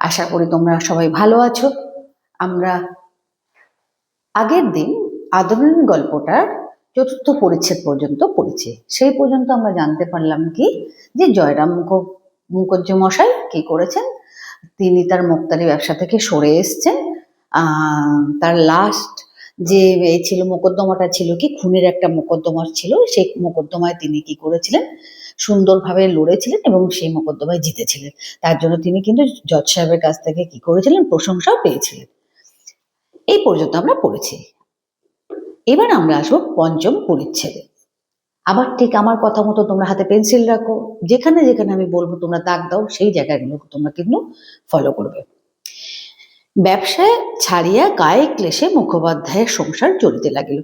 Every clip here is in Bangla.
আশা করি তোমরা সবাই ভালো আছো। আমরা আগের দিন আদরিন গল্পটার চতুর্থ পরিচ্ছেদ পর্যন্ত পড়েছি। সেই পর্যন্ত আমরা জানতে পারলাম কি, যে জয়রাম মুখুজ্জে মশাই কি করেছেন, তিনি তার মুক্তারি ব্যবসা থেকে সরে এসছেন। তার লাস্ট যে ছিল মোকদ্দমাটা ছিল কি, খুনের একটা মোকদ্দমা ছিল, সেই মোকদ্দমায় তিনি কি করেছিলেন, সুন্দরভাবে লড়েছিলেন এবং সেই মোকদ্দমায় জিতেছিলেন। তার জন্য তিনি কিন্তু জজ সাহেবের কাছ থেকে কি করেছিলেন, প্রশংসাও পেয়েছিলেন। এই পর্যন্ত আমরা পড়েছি। এবার আমরা আসবো পঞ্চম পরিচ্ছেদে। আবার ঠিক আমার কথা মতো তোমরা হাতে পেন্সিল রাখো, যেখানে যেখানে আমি বলবো তোমরা দাগ দাও, সেই জায়গাগুলো তোমরা কিন্তু ফলো করবে। ব্যবসায় ছাড়িয়া গায়ে ক্লেশে মুখোপাধ্যায়ের সংসার চলিতে লাগিল।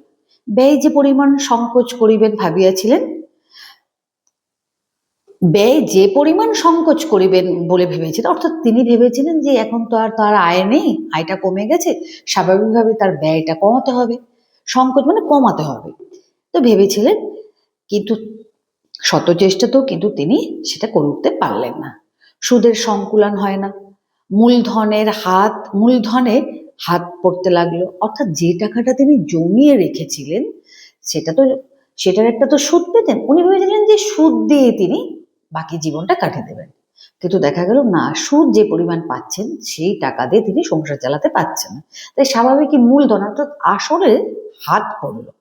ব্যয় যে পরিমাণ সংকোচ করিবেন ভাবিয়াছিলেন, ব্যয় যে পরিমাণ সংকোচ করিবেন বলে ভেবেছিলেন, অর্থাৎ তিনি ভেবেছিলেন যে এখন তো আর তার আয় নেই, আয়টা কমে গেছে, স্বাভাবিকভাবে তার ব্যয়টা কমাতে হবে, সংকোচ মানে কমাতে হবে, তো ভেবেছিলেন। কিন্তু শত চেষ্টাতেও কিন্তু তিনি সেটা করে উঠতে পারলেন না। সুদের সংকুলান হয় না, মূলধনে হাত পড়তে লাগলো, অর্থাৎ যে টাকাটা তিনি জমিয়ে রেখেছিলেন সেটার একটা তো সুদ পেতেন। উনি ভেবেছিলেন যে সুদ দিয়ে তিনি বাকি জীবনটা কাটিয়ে দেবেন, কিন্তু দেখা গেল না, সুদ যে পরিমাণ পাচ্ছেন সেই টাকা দিয়ে তিনি সংসার চালাতে পারছেন না। তাই স্বাভাবিকই মূলধন অর্থাৎ আসলে হাত পড়লো।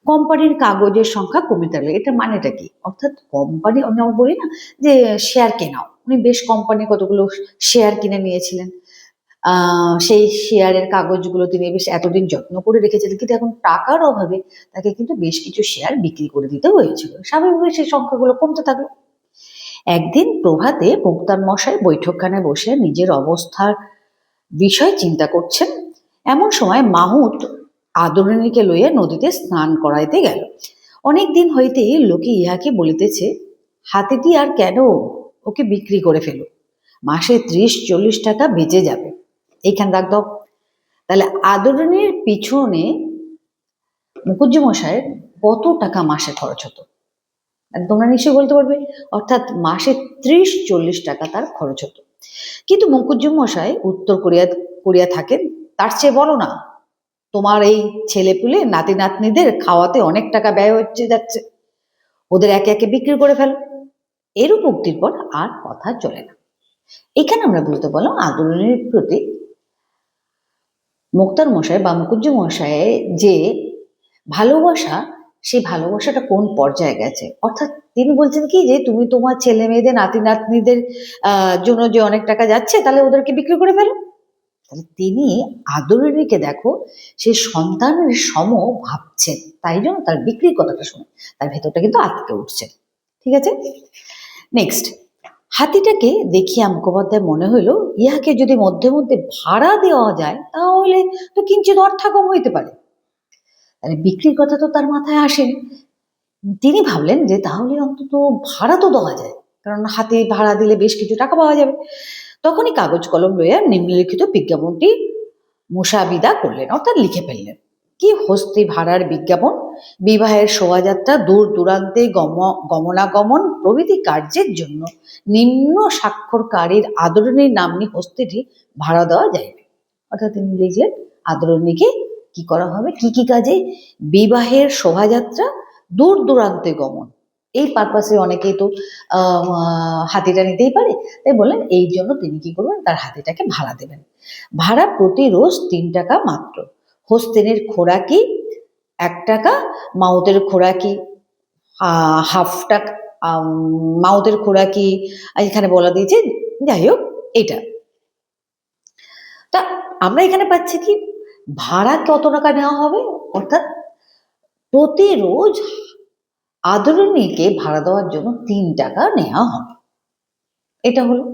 কোম্পানির কাগজের সংখ্যা কমিতে লাগলো। এটা মানেটা কি, অর্থাৎ কোম্পানি, আমি বলি না যে শেয়ার কেনাও, উনি বেশ কোম্পানির কতগুলো শেয়ার কিনে নিয়েছিলেন। সেই শেয়ারের কাগজগুলো তিনি বেশ এতদিন যত্ন করে রেখেছিলেন, কিন্তু এখন টাকার অভাবে তাকে কিন্তু বেশ কিছু শেয়ার বিক্রি করে দিতে হয়েছিল। স্বাভাবিকভাবে সেই সংখ্যাগুলো কমতে থাকলো। একদিন প্রভাতে মুক্তার মশাই বৈঠকখানে বসে নিজের অবস্থার বিষয় চিন্তা করছেন। এমন সময় মাহুত আদরিণীকে লইয়া নদীতে স্নান করাইতে গেল। অনেক দিন হইতেই লোকে ইহাকে বলিতেছে, হাতিটি আর কেন, ওকে বিক্রি করে ফেলো, মাসে 30-40 টাকা বেঁচে যাবে। এইখানে রাখ দাও। তাহলে আদরিণীর পিছনে মুখুজ্জে মশাইয়ের কত টাকা মাসে খরচ হতো তোমরা নিশ্চয়ই বলতে পারবে, অর্থাৎ মাসে 30-40 টাকা তার খরচ হতো। কিন্তু মুখুজ্জে মশাই উত্তর করিয়া থাকেন, তার চেয়ে বলো না, তোমার এই ছেলেপুলে নাতি নাতনিদের খাওয়াতে অনেক টাকা ব্যয় হচ্ছে যাচ্ছে, ওদের একে একে বিক্রি করে ফেলো। এরূপ উক্তির পর আর কথা চলে না। এখানে আমরা বুঝতে পারলাম আদরিণীর প্রতি মুক্তার মশাই বা মুখুজ্জে মশাইয়ের যে ভালোবাসা, সেই ভালোবাসাটা কোন পর্যায়ে গেছে, অর্থাৎ তিনি বলছেন কি, যে তুমি তোমার ছেলে মেয়েদের নাতি নাতনিদের জন্য যে অনেক টাকা যাচ্ছে, তাহলে ওদেরকে বিক্রি করে ফেলো। তাহলে তিনি আদরিণীকে দেখো, সে সন্তানের সম ভাবছেন, তাই জন্য তার বিক্রির কথাটা শুনে তার ভেতরটা কিন্তু আটকে উঠছে। ঠিক আছে, নেক্সট। হাতিটাকে দেখিয়া মুখোপাধ্যায় মনে হইল, ইহাকে যদি মধ্যে মধ্যে ভাড়া দেওয়া যায় তাহলে তো কিঞ্চিত অর্থাগম হইতে পারে। তাহলে বিক্রির কথা তো তার মাথায় আসেনি। তিনি ভাবলেন যে তাহলে অন্তত ভাড়া তো দেওয়া যায়, কারণ হাতে ভাড়া দিলে বেশ কিছু টাকা পাওয়া যাবে। তখনই কাগজ কলম লইয়া নিম্নলিখিত বিজ্ঞাপনটি মুসাবিদা করলেন, অর্থাৎ লিখে ফেললেন। কি হস্তি ভাড়ার বিজ্ঞাপন, বিবাহের শোভাযাত্রা, দূর দূরান্তে গমনাগমন প্রভৃতি কার্যের জন্য নিম্ন স্বাক্ষরকারীর আদরিণীর নাম্নী হস্তিটি ভাড়া দেওয়া যাইবে। অর্থাৎ তিনি লিখলেন আদরিণীকে কি করা হবে, কি কি কাজে, বিবাহের শোভাযাত্রা, দূর দূরান্তে গমন, এই পারপাসে অনেকেই তো হাতিটা নিতেই পারে, তাই বললেন এই জন্য তিনি কি করবেন, তার হাতিটাকে ভাড়া দেবেন। ভাড়া প্রতি রোজ 3 টাকা মাত্র। হস্তিনীর খোরাকি 1 টাকা, মাউতের খোরাকি হাফ টাকা, মাউতের খোরাকি এখানে বলা দিয়েছে, যাই হোক এটা। তা আমরা এখানে পাচ্ছি কি, ভাড়া কত টাকা নেওয়া হবে, অর্থাৎ প্রতি রোজ আদরিণীকে ভাড়া দেওয়ার জন্য 3 টাকা নেওয়া হবে। এটা হলো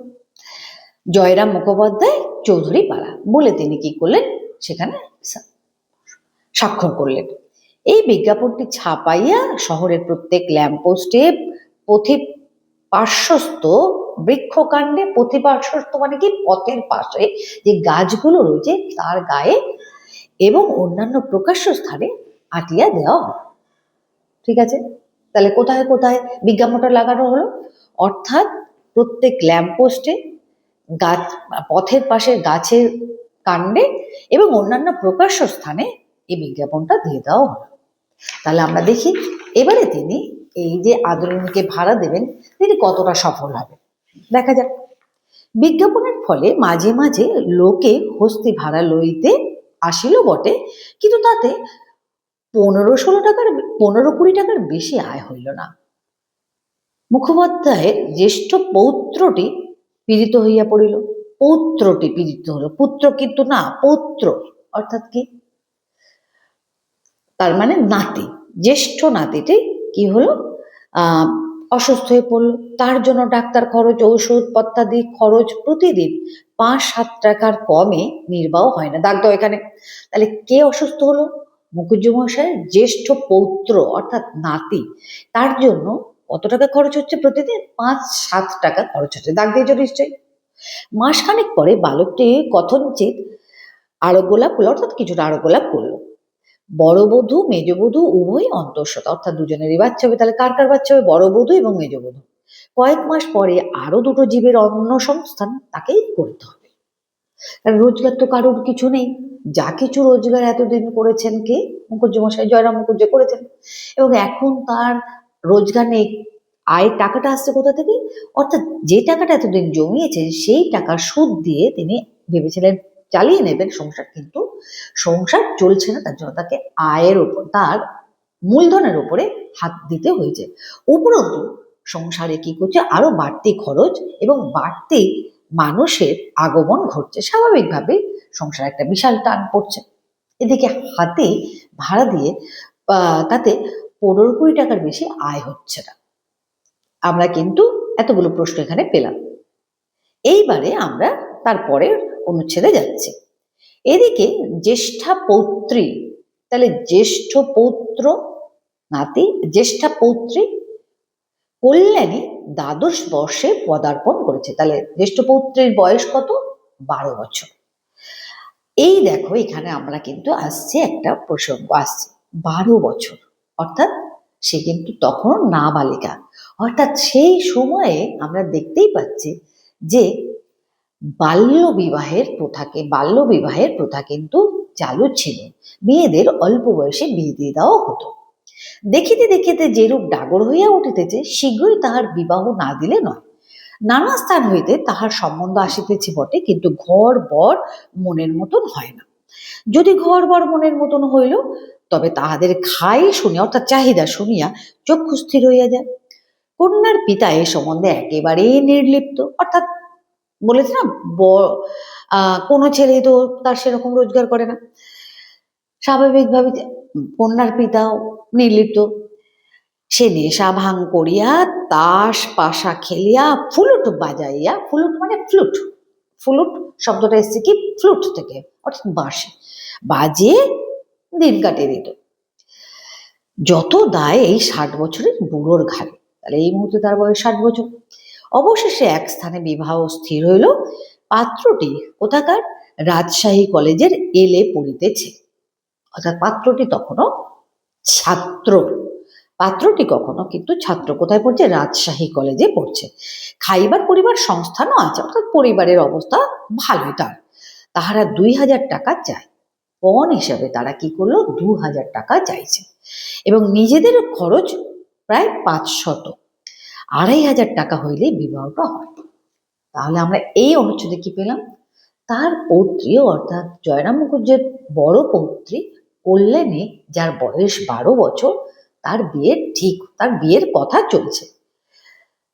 জয়রাম মুখোপাধ্যায় চৌধুরী পাড়া বলে তিনি কি করলেন, সেখানে স্বাক্ষর করলেন। এই বিজ্ঞাপনটি ছাপাইয়া শহরের প্রত্যেক ল্যাম্পপোস্টে, পথি পার্শ্বস্থ বৃক্ষকাণ্ডে, পথি পার্শ্বস্থ মানে কি, পথের পাশে যে গাছগুলো রয়েছে তার গায়ে এবং অন্যান্য প্রকাশ্য স্থানে আটিয়া দেওয়া হয়। ঠিক আছে, তাহলে কোথায় কোথায় বিজ্ঞাপনটা লাগানো হলো, অর্থাৎ প্রত্যেক ল্যাম্পপোস্টে, গাছ, পথের পাশে গাছের কাণ্ডে এবং অন্যান্য প্রকাশ্য স্থানে এই বিজ্ঞাপনটা দিয়ে দেওয়া হলো। তাহলে আমরা দেখি এবারে তিনি এই যে আদরিণীকে ভাড়া দেবেন তিনি কতটা সফল হবে, দেখা যাক। বিজ্ঞাপনের ফলে মাঝে মাঝে লোকে হস্তি ভাড়া লইতে আসিল বটে, কিন্তু তাতে 15-20 টাকার বেশি আয় হইল না। মুখোপাধ্যায়ের জ্যেষ্ঠ পৌত্রটি পীড়িত হইয়া পড়িল। পৌত্রটি পীড়িত হলো, পুত্র কিন্তু না, পৌত্র অর্থাৎ কি, তার মানে নাতি, জ্যেষ্ঠ নাতিটি কি হলো, অসুস্থ হয়ে পড়লো। তার জন্য ডাক্তার খরচ, ঔষধ পত্রাদি খরচ প্রতিদিন 5-7 টাকার কমে নির্বাহ হয় না। দাগ দাও এখানে। তাহলে কে অসুস্থ হলো? মুখুজ্যমশাইয়ের জ্যেষ্ঠ পৌত্র অর্থাৎ নাতি, তার জন্য কত টাকা খরচ হচ্ছে? প্রতিদিন 5-7 টাকা খরচ হচ্ছে। দাগ দিয়েছ নিশ্চয়ই। মাসখানেক পরে বালকটি কথঞ্চিত আরোগ্য লাভ করলো, অর্থাৎ কিছুটা আরোগ্য লাভ করলো। বড় বধূ মেজবধূ উভয় অন্তঃসত্ত্বা, অর্থাৎ দুজনেরই বাচ্চা হবে। তাহলে কার কার বাচ্চা হবে? বড় বধূ এবং মেজবধূ। কয়েক মাস পরে আরো 2টো জীবের অন্ন সংস্থান তাকেই করতে হবে, কারণ রোজগার তো কারোর কিছু নেই। যা কিছু রোজগার এতদিন করেছেন কে? মুখুজ্যমশাই, জয়রাম মুখুজ্জে করেছেন, এবং এখন তার রোজগার নেই। আয়ের টাকাটা আসছে কোথা থেকে? অর্থাৎ যে টাকাটা এতদিন জমিয়েছে সেই টাকার সুদ দিয়ে তিনি ভেবেছিলেন চালিয়ে নেবেন সংসার, কিন্তু সংসার চলছে না। তার জন্য তাকে আয়ের উপর, তার মূলধনের উপরে হাত দিতে হয়েছে। উপরন্তু সংসারে কি করছে? আরো বাড়তি খরচ এবং বাড়তি মানুষের আগমন ঘটছে। স্বাভাবিকভাবে সংসারে একটা বিশাল টান পড়ছে। এদিকে হাতে ভাড়া দিয়ে তাতে 15-20 টাকার বেশি আয় হচ্ছে না। আমরা কিন্তু এতগুলো প্রশ্ন এখানে পেলাম। এইবারে আমরা তারপরে অনুচ্ছেদে যাচ্ছি। এদিকে জ্যেষ্ঠা পৌত্রী, তাহলে জ্যেষ্ঠ পৌত্র নাতি, জ্যেষ্ঠা পৌত্রী কল্যাণী 12 বর্ষে পদার্পণ করেছে। তাহলে জ্যেষ্ঠ পৌত্রের বয়স কত? 12 বছর। এই দেখো এখানে আমরা কিন্তু আসছে একটা প্রসঙ্গ আসছে, 12 বছর, অর্থাৎ সে কিন্তু তখন নাবালিকা। অর্থাৎ সেই সময়ে আমরা দেখতেই পাচ্ছি যে বাল্য বিবাহের প্রথা কিন্তু চালু ছিল। মেয়েদের অল্প বয়সে বিয়ে দিয়ে দেওয়া হতো। দেখিতে দেখিতে যেরূপ ডাগর হইয়া উঠিতেছে, শীঘ্রই তাহার বিবাহ না দিলে নয়। নানা স্থান হইতে তাহার সম্বন্ধ আসিতেছে বটে, কিন্তু ঘর বর মনের মতন হয় না। যদি ঘর বর মনের মতন হইল, তবে তাহাদের খাই শুনিয়া, অর্থাৎ চাহিদা শুনিয়া চক্ষু স্থির হইয়া যায়। কন্যার পিতা এ সম্বন্ধে একেবারেই নির্লিপ্ত, অর্থাৎ বলেছে না, কোনো ছেলেই তো তার সেরকম রোজগার করে না। স্বাভাবিকভাবে কন্যার পিতাও নির্লিপ্ত। সে নেশা ভাঙ করিয়া তাস পাশা খেলিয়া ফুলুট বাজাইয়া, ফুলুট মানে ফ্লুট, ফ্লুট শব্দটা এসছে কি ফ্লুট থেকে, অর্থাৎ বাঁশি বাজিয়ে দিন কাটিয়ে দিত। যত দায় এই 60 বছরের বুড়োর ঘাড়ে। তাহলে এই মুহূর্তে তার বয়স 60 বছর। অবশেষে এক স্থানে বিবাহ স্থির হইল। পাত্রটি কোথাকার? রাজশাহী কলেজের এলে পড়িতেছে, অর্থাৎ পাত্রটি তখনও ছাত্র। পাত্রটি কখনো কিন্তু ছাত্র। কোথায় পড়ছে? রাজশাহী কলেজে পড়ছে। খাইবার পরিবার সংস্থানও আছে, অর্থাৎ পরিবারের অবস্থা ভালোই তার। তাহারা 2000 টাকা চায়। পণ হিসাবে তারা কি করলো? 2000 টাকা চাইছে, এবং নিজেদের খরচ প্রায় 500। 2500 টাকা হইলে বিবাহটা হয়। তাহলে আমরা এই অনুচ্ছেদে কি পেলাম? তার পৌত্রী, অর্থাৎ জয়রাম মুখুজ্জের বড় পৌত্রী কল্যাণী, যার বয়স 12 বছর, তার বিয়ের কথা চলছে।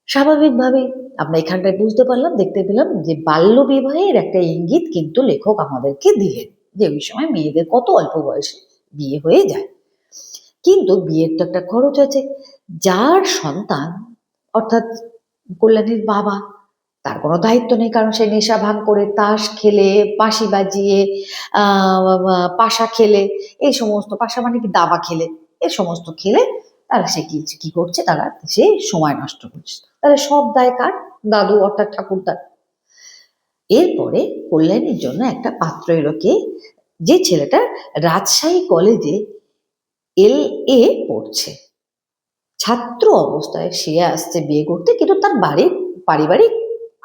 স্বাভাবিকভাবে আমরা এখানটায় বুঝতে পারলাম, দেখতে পেলাম যে বাল্য বিবাহের একটা ইঙ্গিত কিন্তু লেখক আমাদেরকে দিলেন, যে ওই সময় মেয়েদের কত অল্প বয়সে বিয়ে হয়ে যায়। কিন্তু বিয়ের তো একটা খরচ আছে। যার সন্তান, অর্থাৎ কল্যাণীর বাবা, তার কোনো দায়িত্ব নেই, কারণ সে নেশা ভাঙ করে তাস খেলে, বাঁশি বাজিয়ে, পাশা খেলে, এই সমস্ত, পাশা মানে কি দাবা খেলে, এই সমস্ত খেলে তারা সে কি করছে? তারা সে সময় নষ্ট করছে। তাহলে সব দায় কার? দাদু অর্থাৎ ঠাকুরদার। এরপরে কল্যাণীর জন্য একটা পাত্র এলো। কে? যে ছেলেটা রাজশাহী কলেজে LA পড়ছে, ছাত্র অবস্থায় সে আসছে বিয়ে করতে, কিন্তু তার পারিবারিক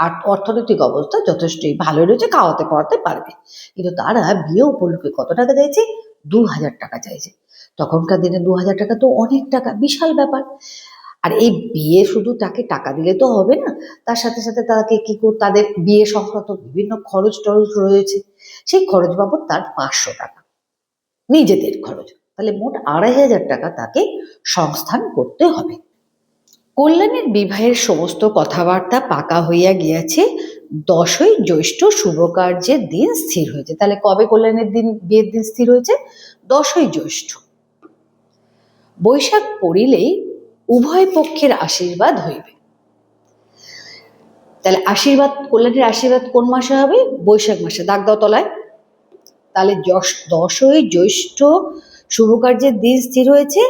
আর অর্থনৈতিক অবস্থা যথেষ্টই ভালোই রয়েছে, খাওয়াতে পড়াতে পারবে। কিন্তু তারা বিয়ে উপলক্ষে কত টাকা চাইছে? 2,000 টাকা চাইছে। তখনকার দিনে 2,000 টাকা তো অনেক টাকা, বিশাল ব্যাপার। আর এই বিয়ে শুধু তাকে টাকা দিলে তো হবে না, তার সাথে সাথে তাকে তাদের বিয়ে সংক্রান্ত বিভিন্ন খরচ টরচ রয়েছে, সেই খরচ বাবদ তার 500 টাকা নিজেদের খরচ, তাহলে মোট 2,500 টাকা তাকে সংস্থান করতে হবে। কল্যাণীর বিবাহের সমস্ত কথাবার্তা পাকা হইয়া গিয়াছে, 10ই জ্যৈষ্ঠ শুভ কার্যের দিন স্থির হয়েছে। তাহলে কবে কল্যাণের দিন, বিয়ের দিন স্থির হয়েছে? 10ই জ্যৈষ্ঠ। বৈশাখ পড়িলেই উভয় পক্ষের আশীর্বাদ হইবে। তাহলে আশীর্বাদ, কল্যাণীর আশীর্বাদ কোন মাসে হবে? বৈশাখ মাসে। দাগ দাও তলায়। তাহলে 10ই জ্যৈষ্ঠ শুভ কার্যের দিন স্থির হয়েছে,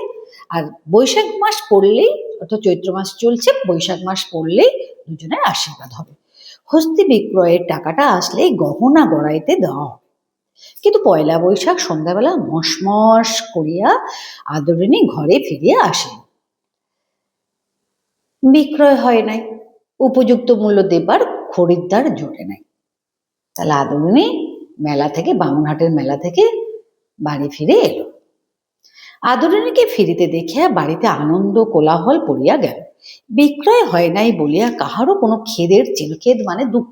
আর বৈশাখ মাস পড়লেই, অর্থাৎ চৈত্র মাস চলছে, বৈশাখ মাস পড়লেই দুজনের আশীর্বাদ হবে। হস্তি বিক্রয়ের টাকাটা আসলেই গহনা গড়াইতে দেওয়া হবে। কিন্তু পয়লা বৈশাখ সন্ধ্যাবেলা মশমশ করিয়া আদরিণী ঘরে ফিরিয়া আসেন। বিক্রয় হয় নাই, উপযুক্ত মূল্য দেবার খরিদ্দার জোটে নাই। তাহলে আদরিণী মেলা থেকে, বামুনহাটের মেলা থেকে বাড়ি ফিরে এলো। আদরিণীকে ফিরিতে দেখিয়া বাড়িতে আনন্দ কোলাহল পড়িয়া গেল। বিক্রয় হয় নাই বলিয়া কাহারও কোনো খেদের চিহ্ন, খেদ মানে দুঃখ,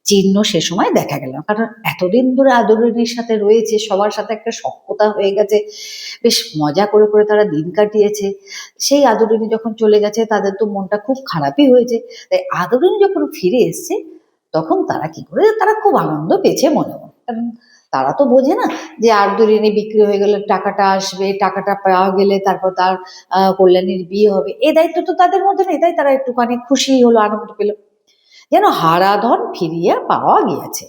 চিহ্ন সে সময় দেখা গেল না। কারণ এতদিন ধরে আদরিণীর সাথে রয়েছে, সবার সাথে একটা সখ্যতা হয়ে গেছে, বেশ মজা করে করে তারা দিন কাটিয়েছে। সেই আদরিণী যখন চলে গেছে তাদের তো মনটা খুব খারাপই হয়েছে। তাই আদরিণী যখন ফিরে এসছে তখন তারা কি করে, তারা খুব আনন্দ পেয়েছে মনে মনে। কারণ তারা তো বোঝে না যে আদরিণী বিক্রি হয়ে গেলে টাকাটা আসবে, টাকাটা পাওয়া গেলে তারপর তার কল্যাণীর বিয়ে হবে, এই দায়িত্ব তো তাদের মধ্যে নেই। তাই তারা একটুখানি খুশি হলো, আনন্দ পেল, যেন হারাধন ফিরিয়া পাওয়া গিয়াছে।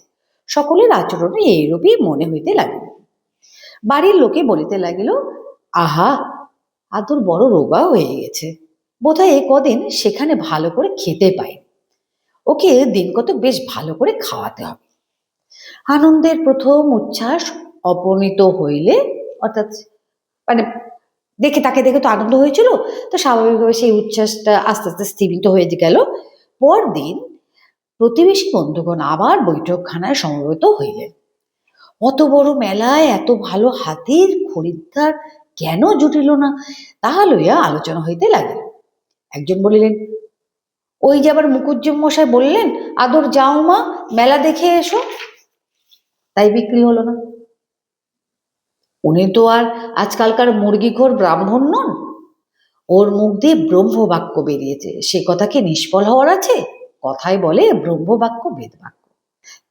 সকলের আচরণে এইরূপই মনে হইতে লাগিল। বাড়ির লোকে বলিতে লাগিল, আহা, আদর বড় রোগা হয়ে গেছে, বোধহয় এ কদিন সেখানে ভালো করে খেতে পাই, ওকে দিন কত বেশ ভালো করে খাওয়াতে হবে। আনন্দের প্রথম উচ্ছ্বাস অপনীত হইলে, অর্থাৎ মানে তাকে দেখে তো আনন্দ হয়েছিল, তো স্বাভাবিকভাবে সেই উচ্ছ্বাসটা আস্তে আস্তে স্থিমিত হয়ে গেল। পরদিন প্রতিবেশী বন্ধুগণ আবার বৈঠকখানায় সমবেত হইলেন। অত বড় মেলায় এত ভালো হাতির খরিদ্দার কেন জুটিল না, তাহা লইয়া আলোচনা হইতে লাগিল। একজন বলিলেন, ওই যে আবার মুকুজ্জম মশাই বললেন, আদর যাও মা, মেলা দেখে এসো, তাই বিক্রি হলো না। উনি তো আর আজকালকার মুরগিখোর ব্রাহ্মণ নন, ওর মুখ দিয়ে ব্রহ্মবাক্য বেরিয়েছে, সে কথা কি নিষ্ফল হওয়ার আছে? কথায় বলে ব্রহ্মবাক্য বেদবাক্য।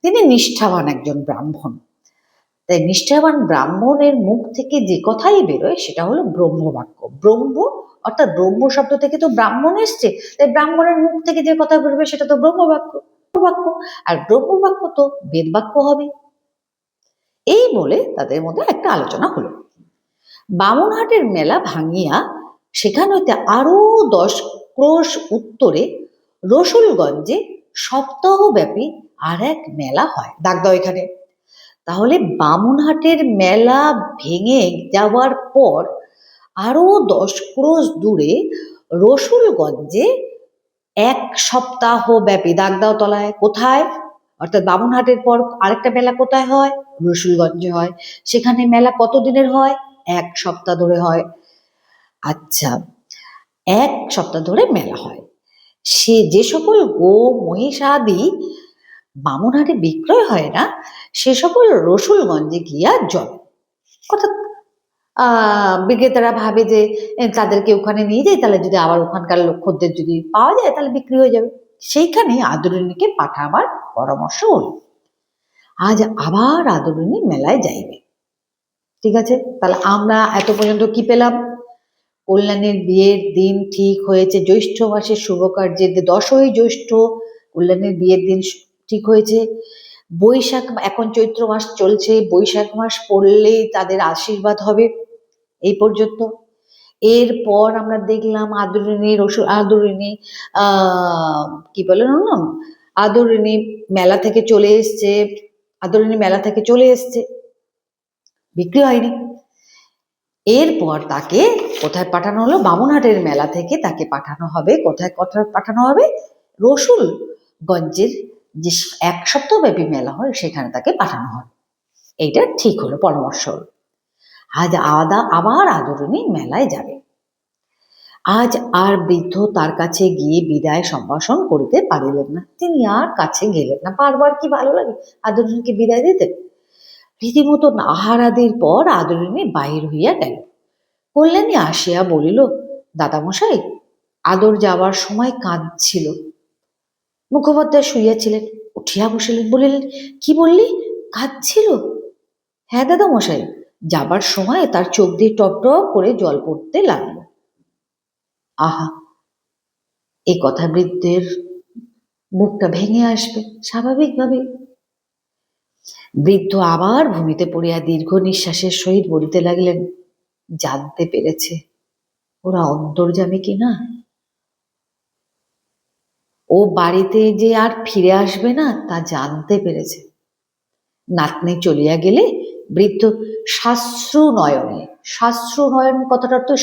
তিনি নিষ্ঠাবান একজন ব্রাহ্মণ, তাই নিষ্ঠাবান ব্রাহ্মণের মুখ থেকে যে কথাই বেরোয় সেটা হলো ব্রহ্মবাক্য। ব্রহ্ম অর্থাৎ ব্রহ্ম শব্দ থেকে তো ব্রাহ্মণ এসছে, তাই ব্রাহ্মণের মুখ থেকে যে কথা বেরোবে সেটা তো ব্রহ্মবাক্য। আর ব্রহ্মবাক্য তো বেদবাক্য হবে। এই বলে তাদের মধ্যে একটা আলোচনা হলো। বামুনহাটের মেলা ভাঙিয়া সেখান হইতে আরো 10 ক্রোশ উত্তরে রসুলগঞ্জে সপ্তাহব্যাপী আর এক মেলা হয়। দাগ দাও এখানে। তাহলে বামুনহাটের মেলা ভেঙে যাওয়ার পর আরো 10 ক্রোশ দূরে রসুলগঞ্জে 1 সপ্তাহ ব্যাপী, দাগ দাও তলায়, কোথায়? অর্থাৎ বামুনহাটের পর আরেকটা মেলা কোথায় হয়? রসুলগঞ্জে হয়। সেখানে মেলা কত দিনের হয়? 1 সপ্তাহ ধরে হয়। আচ্ছা, 1 সপ্তাহ ধরে মেলা হয়। সে যে সকল গো মহিষ আদি বামুনহাটে বিক্রয় হয় না, সে সকল রসুলগঞ্জে গিয়া জমে। অর্থাৎ বিক্রেতারা ভাবে যে তাদেরকে ওখানে নিয়ে যায়, তাহলে যদি আবার ওখানকার খদ্দের যদি পাওয়া যায় তাহলে বিক্রি হয়ে যাবে। সেইখানে আদরিণীকে পাঠাবার পরামর্শ হল। আজ আবার আদরিণী মেলায় যাইবে। ঠিক আছে, তাহলে আমরা এত পর্যন্ত কি পেলাম? কল্যাণীর বিয়ের দিন ঠিক হয়েছে, জ্যৈষ্ঠ মাসের শুভ কার্যের 10ই জ্যৈষ্ঠ কল্যাণীর বিয়ের দিন ঠিক হয়েছে। বৈশাখ, এখন চৈত্র মাস চলছে, বৈশাখ মাস পড়লেই তাদের আশীর্বাদ হবে। এই পর্যন্ত। এরপর আমরা দেখলাম আদরিণী কি বলেন না, আদরিণী মেলা থেকে চলে এসছে, বিক্রি হয়নি। এরপর তাকে কোথায় পাঠানো হলো? বামুনহাটের মেলা থেকে তাকে পাঠানো হবে কোথায়? পাঠানো হবে গঞ্জের যে 1 সপ্তাহ ব্যাপী মেলা হয় সেখানে তাকে পাঠানো হয়। এইটা ঠিক হলো, পরামর্শ হলো। আজ আবার আদরিনী মেলায় যাবে। আজ আর বৃদ্ধ তার কাছে গিয়ে বিদায় সম্ভাষণ করিতে পারিলেন না। তিনি আর কাছে গেলেন না। বারবার কি ভালো লাগে আদরিনীকে বিদায় দিতে। রীতিমতো আহারাদির পর আদরিনী বাহির হইয়া গেল। কল্যাণী আসিয়া বলিল, দাদামশাই, আদর যাওয়ার সময় কাঁদছিল। মুখোপাধ্যায় শুইয়াছিলেন, উঠিয়া বসিলেন, বলিলেন, কি বললি, কাঁদছিল? হ্যাঁ দাদামশাই, যাবার সময় তার চোখ দিয়ে টপ টপ করে জল পড়তে লাগলো। আহা, এই কথা বৃদ্ধের বুকটা ভেঙে আসবে স্বাভাবিকভাবে। বৃদ্ধ আবার ভূমিতে পড়িয়া দীর্ঘ নিঃশ্বাসের সহিত বলিতে লাগলেন, জানতে পেরেছে ওরা অন্তর্যামী কিনা। ও বাড়িতে যে আর ফিরে আসবে না তা জানতে পেরেছে। নাতনি চলিয়া গেলে বৃদ্ধ শাশ্রু নয়নে, শাশ্রু নয়ন কথাটা তো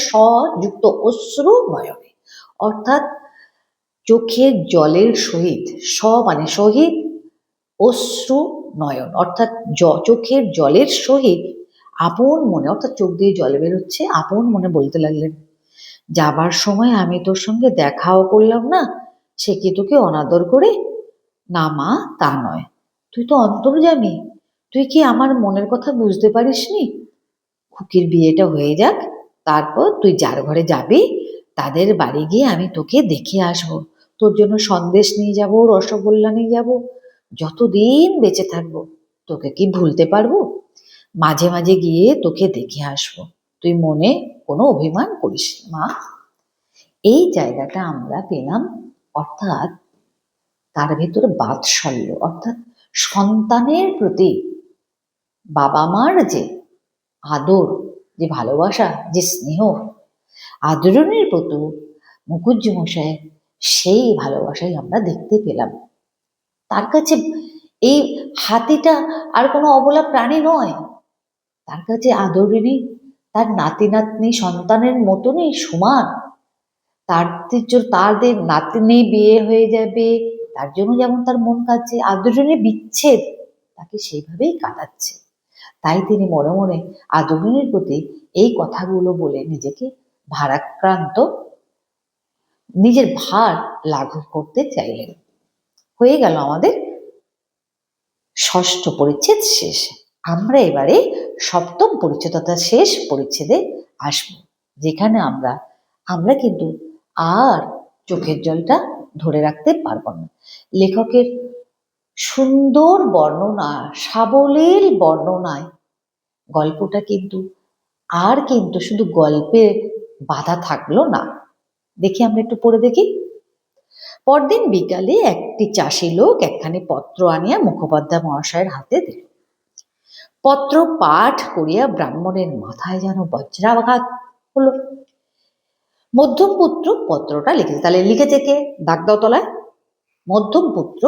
যুক্ত অশ্রু নয়নে, অর্থাৎ চোখের জলের সহিত, মানে সহিত, অশ্রু নয়ন অর্থাৎ চোখের জলের সহিত আপন মনে, অর্থাৎ চোখ দিয়ে জল বেরোচ্ছে, আপন মনে বলতে লাগলেন, যাবার সময় আমি তোর সঙ্গে দেখাও করলাম না, সে কি তোকে অনাদর করে? না মা, তা নয়, তুই তো অন্তর্যামী, তুই কি আমার মনের কথা বুঝতে পারিসনি? খুকির বিয়েটা হয়ে যাক, তারপর তুই যার ঘরে যাবি তাদের বাড়ি গিয়ে আমি তোকে দেখে আসবো, তোর জন্য সন্দেশ নিয়ে যাব, রসগোল্লা নিয়ে যাব, যতদিন বেঁচে থাকবো। তোকে কি ভুলতে পারবো? মাঝে মাঝে গিয়ে তোকে দেখে আসবো, তুই মনে কোনো অভিমান করিস মা। এই জায়গাটা আমরা পেলাম, অর্থাৎ তার ভেতরে বাৎসল্য, অর্থাৎ সন্তানের প্রতি বাবা মার যে আদর, যে ভালোবাসা, যে স্নেহ, আদরণীর প্রতি মুখুজ্জি মশাই সেই ভালোবাসাই আমরা দেখতে পেলাম। তার কাছে এই হাতিটা আর কোনো অবলা প্রাণী নয়, তার কাছে আদরিনী তার নাতি নাতনি সন্তানের মতনই সমান। তাদের নাতনি বিয়ে হয়ে যাবে, তার জন্য যেমন তার মন কাঁদছে, আদরিনী বিচ্ছেদ তাকে সেইভাবেই কাটাচ্ছে। তাই তিনি মনে মনে আদরিনীর প্রতি এই কথাগুলো বলে নিজেকে ভারাক্রান্ত, নিজের ভার লাঘব করতে চাইলেন। হয়ে গেল আমাদের 6ষ্ঠ পরিচ্ছেদ শেষ। আমরা এবারে 7ম পরিচ্ছেদ অর্থাৎ শেষ পরিচ্ছেদে আসবো, যেখানে আমরা কিন্তু আর চোখের জলটা ধরে রাখতে পারবো না। লেখকের সুন্দর বর্ণনা, সাবলীল বর্ণনায় গল্পটা কিন্তু শুধু গল্পে বাধা থাকলো না। দেখি আমরা একটু পড়ে দেখি। পরদিন বিকালে একটি চাষি লোক একখানি পত্র আনিয়া মুখোপাধ্যায় মহাশয়ের হাতে দিল। পত্র পাঠ করিয়া ব্রাহ্মণের মাথায় যেন বজ্রাঘাত হলো। মধ্যম পুত্র পত্রটা লিখেছে, তাহলে লিখেছে কে? দাগ দাও তলায়, মধ্যম পুত্র।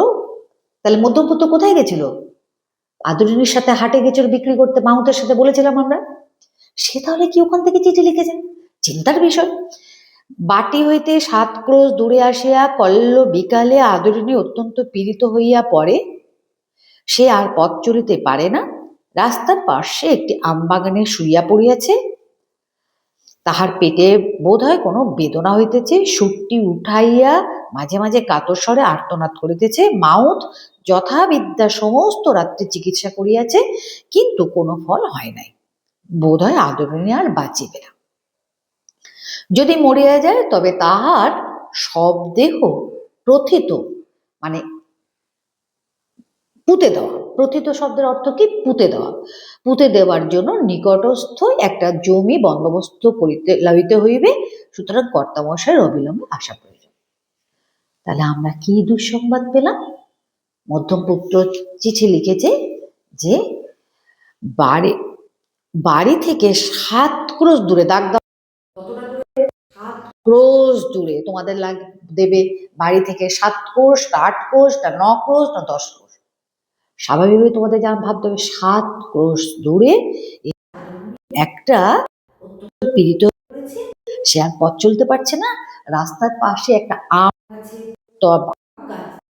তাহলে মধ্যম পুত্র কোথায় গেছিল? আদরিনীর সাথে হাটে গেছিল বিক্রি করতে, মাহুতের সাথে বলেছিলাম আমরা। সে তাহলে কি ওখান থেকে চিঠি লিখেছেন? চিন্তার বিষয়। বাটি হইতে 7 ক্রোশ দূরে আসিয়া কল্ল বিকালে আদরিনী অত্যন্ত পীড়িত হইয়া পড়ে। সে আর পথ চলিতে পারে না। রাস্তার পার্শ্বে একটি আমবাগানে শুইয়া পড়িয়াছে। তাহার পেটে বোধ হয় কোনো বেদনা হইতেছে। সুরটি উঠাইয়া মাঝে মাঝে কাতর স্বরে আর্তনাদ করিতেছে। মাউথ যথাবিদ্যা সমস্ত রাত্রি চিকিৎসা করিয়াছে, কিন্তু কোনো ফল হয় নাই। বোধ হয় আদরিনী আর বাঁচিবে না। যদি মরিয়া যায় তবে তাহার সব দেহ প্রথিত, মানে পুঁতে দেওয়া। প্রথিত শব্দের অর্থ কি? পুঁতে দেওয়া। পুঁতে দেওয়ার জন্য নিকটস্থ একটা জমি বন্দোবস্ত লইতে হইবে। সুতরাং কর্তামশায়ের অবিলম্বে আসা প্রয়োজন। তাহলে আমরা কি দুঃসংবাদ পেলাম? মধ্যম পুত্র চিঠি লিখেছে যে বাড়ি থেকে 7 ক্রোশ দূরে, দাগ দাও, 7 ক্রোশ দূরে তোমাদের দেবে। বাড়ি থেকে 7 ক্রোশ না 8 ক্রোশ না 9 ক্রোশ না 10 ক্রোশ, স্বাভাবিকভাবে তোমাদের যা ভাবতে হবে 7 ক্রোশ দূরে একটা পীড়িত, সে আর পথ চলতে পারছে না। রাস্তার পাশে একটা আম গাছ,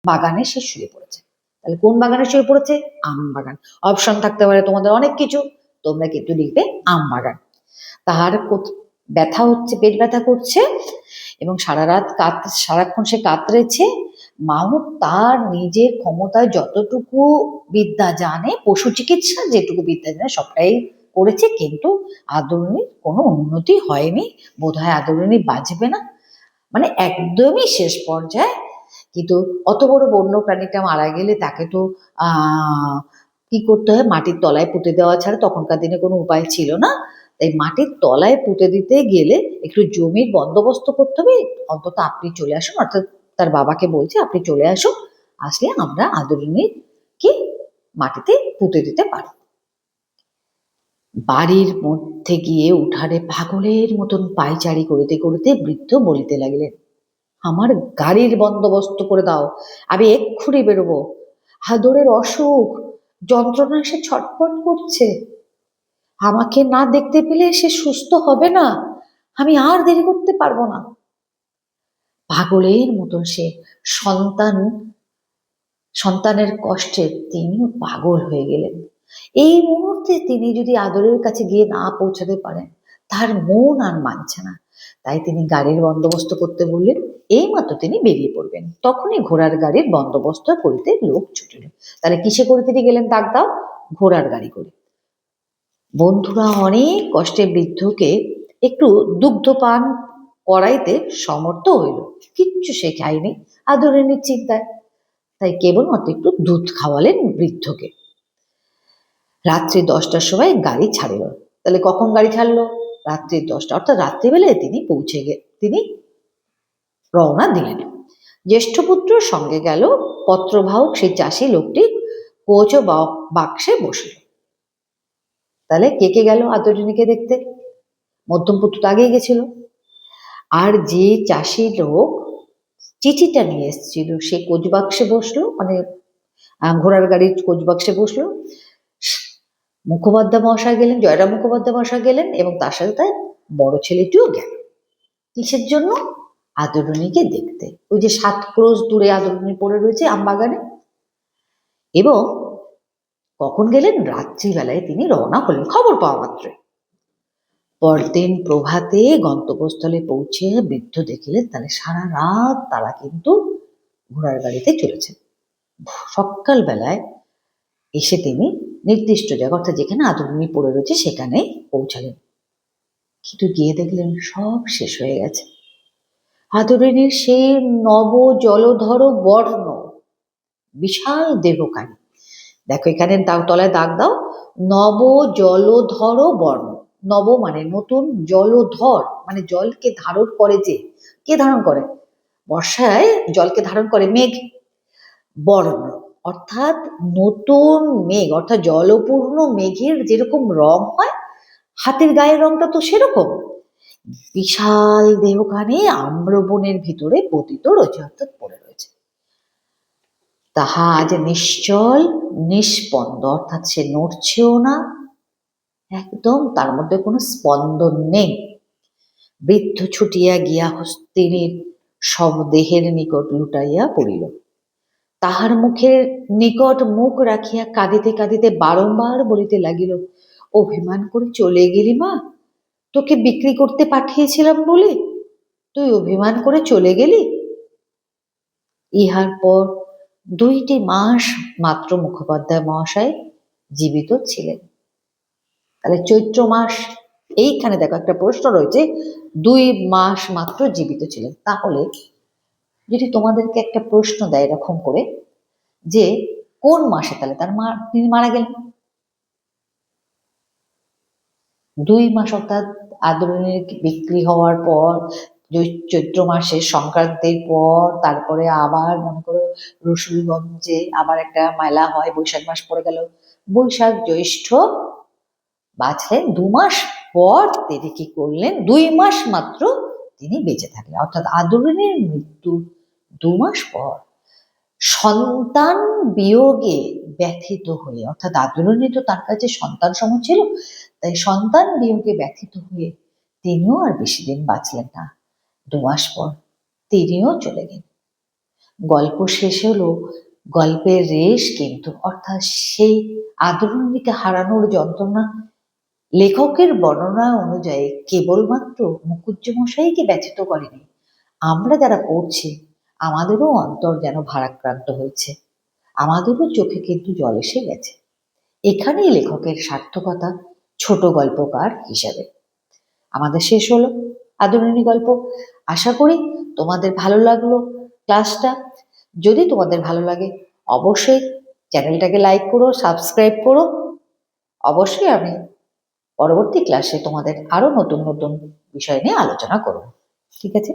বাগানে সে শুয়ে পড়েছে। তাহলে কোন বাগানে শুয়ে পড়েছে? আম বাগান। অপশন থাকতে পারে তোমাদের অনেক কিছু, তোমরা কিন্তু লিখবে আম বাগান। তাহার ব্যথা হচ্ছে, পেট ব্যথা করছে এবং সারাক্ষণ সে কাতরেছে। মাহমুদ তার নিজের ক্ষমতায় যতটুকু বিদ্যা জানে, পশু চিকিৎসা যেটুকু বিদ্যা জানে সবটাই করেছে, কিন্তু আদরিনীর কোনো উন্নতি হয়নি। বোধহয় আদরিনী বাঁচবে না, মানে একদমই শেষ পর্যায়ে। কিন্তু অত বড় বন্য প্রাণীটা মারা গেলে তাকে তো কি করতে হয়, মাটির তলায় পুঁতে দেওয়া ছাড়া তখনকার দিনে কোনো উপায় ছিল না। তাই মাটির তলায় পুঁতে দিতে গেলে একটু জমির বন্দোবস্ত করতে হবে। অন্তত আপনি চলে আসুন, অর্থাৎ তার বাবাকে বলছে আপনি চলে আসুন, আসলে আমরা আদরিনীকে মাটিতে পুঁতে দিতে পারি। বাড়ির মধ্যে গিয়ে উঠানে পাগলের মতন পায়চারি করিতে করিতে বৃদ্ধ বলিতে লাগলেন, আমার গাড়ির বন্দোবস্ত করে দাও, আমি এক্ষুনি বেরোবো। হাদরের অসুখ, যন্ত্রণায় সে ছটফট করছে, আমাকে না দেখতে পেলে সে সুস্থ হবে না, আমি আর দেরি করতে পারবো না। পাগলের মতন সে সন্তানের কষ্টে তিনিও পাগল হয়ে গেলেন। এই মুহূর্তে তিনি যদি আদরের কাছে গিয়ে না পৌঁছাতে পারেন, তার মন আর মানছে না। তাই তিনি গাড়ির বন্দোবস্ত করতে বললেন। এইমাত্র তিনি বেরিয়ে পড়বেন, তখনই ঘোড়ার গাড়ির বন্দোবস্ত করিতে লোক ছুটিল। তাহলে কিসে করে তিনি গেলেন দাগ দাও? ঘোড়ার গাড়ি করে। বন্ধুরা অনেক কষ্টে বৃদ্ধকে একটু দুগ্ধপান করাইতে সমর্থ হইল, কিচ্ছু সে খায়নি আদরিনীর চিন্তায়, তাই কেবলমাত্র একটু দুধ খাওয়ালেন বৃদ্ধকে। রাত্রি 10টার সময় গাড়ি ছাড়ল। তাহলে কখন গাড়ি ছাড়লো? রাত্রি 10টা, অর্থাৎ রাত্রিবেলায় তিনি রওনা দিলেন। জ্যেষ্ঠ পুত্র সঙ্গে গেল, পত্রবাহক সেই চাষি লোকটি কোচ ও বাক্সে বসল। তাহলে কে কে গেল আদরিনীকে দেখতে? মধ্যম পুত্র তো আগেই গেছিল, আর যে চাষি লোক চিঠিটা নিয়ে এসেছিল সে কোচ বাক্সে বসলো, মানে ঘোড়ার গাড়ির কোচ বাক্সে বসলো। মুখোপাধ্যায় মহাশয় গেলেন, জয়রাম মুখোপাধ্যায় মহাশয় গেলেন, এবং তার সাথে তার বড় ছেলেটিও গেল। কিসের জন্য? আদরিনীকে দেখতে। ওই যে 7 ক্রোশ দূরে আদরিনী পড়ে রয়েছে আমবাগানে। এবং কখন গেলেন? রাত্রিবেলায় তিনি রওনা হলেন খবর পাওয়া মাত্র। পরদিন প্রভাতে গন্তব্যস্থলে পৌঁছে বৃদ্ধ দেখলেন তাহলে সারা রাত তারা কিন্তু ঘোড়ার গাড়িতে চলেছেন। সকাল বেলায় এসে তিনি নির্দিষ্ট জায়গা, অর্থাৎ যেখানে আদরিনী পড়ে রয়েছে সেখানে পৌঁছালেন। কিন্তু গিয়ে দেখলেন সব শেষ হয়ে গেছে। আদরিনীর সেই নব জলধর বর্ণ বিশাল দেহকারী, দেখো এখানে তলায় দাগ দাও, নব জলধর বর্ণ। নব মানে নতুন, জলধর মানে জলকে ধারণ করে। যে কে ধারণ করে? বর্ষায় জলকে ধারণ করে মেঘ। বর্ণ অর্থাৎ নতুন মেঘ, অর্থাৎ জলপূর্ণ মেঘের যেরকম রং হয়, হাতের গায়ের রংটা তো সেরকম। বিশাল দেহখানে আম্রবনের ভিতরে পতিত রয়েছে, অর্থাৎ পড়ে রয়েছে। তাহা আজ নিশ্চল নিস্পন্দ, অর্থাৎ সে নড়ছেও না, একদম তার মধ্যে কোনো স্পন্দন নেই। বৃদ্ধ ছুটিয়া গিয়া হস্তিনীর সব দেহের নিকট লুটাইয়া পড়িল। তাহার মুখের নিকট মুখ রাখিয়া কাঁদিতে কাঁদিতে বারংবার বলিতে লাগিল, অভিমান করে চলে গেলি মা, তোকে বিক্রি করতে পাঠিয়েছিলাম বলে তুই অভিমান করে চলে গেলি। ইহার পর 2টি মাস মাত্র মুখোপাধ্যায় মহাশয় জীবিত ছিলেন। তাহলে চৈত্র মাস, এইখানে দেখো একটা প্রশ্ন রয়েছে, 2 মাস মাত্র জীবিত ছিলেন। তাহলে যদি তোমাদেরকে একটা প্রশ্ন দেয় এরকম করে যে কোন মাসে তাহলে তিনি মারা গেলেন? 2 মাস, অর্থাৎ আদরিনীর বিক্রি হওয়ার পর, চৈত্র মাসের সংক্রান্তির পর, তারপরে আবার মনে করো রসুলগঞ্জে আবার একটা মেলা হয়, বৈশাখ মাস পড়ে গেল, বৈশাখ জ্যৈষ্ঠ বাঁচলেন। 2 মাস পর তিনি কি করলেন? 2 মাস মাত্র তিনি বেঁচে থাকলেন, অর্থাৎ আদরিনীর মৃত্যুর 2 মাস পর সন্তান বিয়োগে ব্যথিত হয়ে, অর্থাৎ আদরিনী তো তার কাছে সন্তান সম ছিল, তাই সন্তান বিয়োগে ব্যথিত হয়ে তিনিও আর বেশি দিন বাঁচলেন না। 2 মাস পর তিনিও চলে গেলেন। গল্প শেষ হলো, গল্পের রেশ কিন্তু, অর্থাৎ সেই আদরণীকে হারানোর যন্ত্রণা লেখকের বর্ণনা অনুযায়ী কেবলমাত্র মুখুজ্যমশাইকে ব্যথিত করেনি, আমরা যারা পড়ছি আমাদেরও অন্তর যেন ভারাক্রান্ত হয়েছে, আমাদেরও চোখে কিন্তু জল এসে গেছে। এখানেই লেখকের সার্থকতা ছোট গল্পকার হিসাবে। আমাদের শেষ হলো আদরিণী গল্প। আশা করি তোমাদের ভালো লাগলো ক্লাসটা। যদি তোমাদের ভালো লাগে অবশ্যই চ্যানেলটাকে লাইক করো, সাবস্ক্রাইব করো। অবশ্যই আমি পরবর্তী ক্লাসে তোমাদের আরো নতুন নতুন বিষয় নিয়ে আলোচনা করব। ঠিক আছে?